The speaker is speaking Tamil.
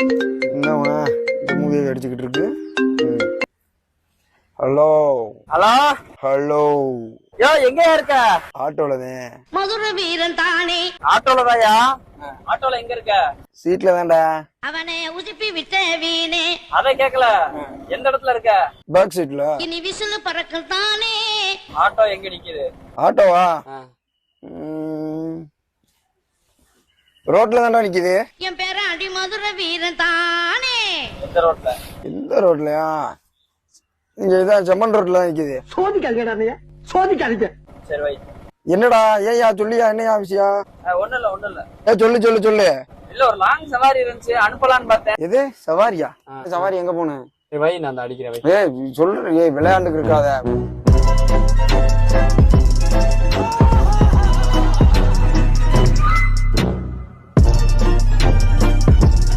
என்னவா இந்த மூவியை அடிச்சுக்கிட்டு இருக்கு. ஹலோ ஹலோ ஹலோ, யோ எங்க இருக்க? ஆட்டோலதான். மதுர வீரன் தானே ஆட்டோல தாயா? ஆட்டோல எங்க இருக்க? சீட்ல தான்டா. அவனை உசுப்பி விட்ட வீணே அத கேக்கல, எந்த இடத்துல இருக்க? பேக் சீட்ல. இனி விசிலு பறக்கும் தானே. ஆட்டோ எங்க நிக்குது? ஆட்டோவா? ரோட்ல தான்டா நிக்குது. என் பேர அடி மதுர வீரன் தானே. எந்த ரோட்ல? எந்த ரோட்லயா? இங்க இதான் செம்மன் ரோட்ல தான் நிக்குது. சோதிக்காதீங்க. சரி வை. என்னடா ஏயா சொல்லியா, என்னையா விஷயம்? ஒண்ணு இல்ல ஒண்ணு இல்ல. சொல்லு சொல்லு சொல்லு. இல்ல ஒரு லாங் சவாரி இருந்துச்சு, அனுப்பலான்னு பார்த்தேன். எது சவாரியா? சவாரி எங்க போன? வை, நான் அடிக்கிறேன். ஏய் சொல்ற, ஏய் விளையாண்டுக்கு இருக்காத.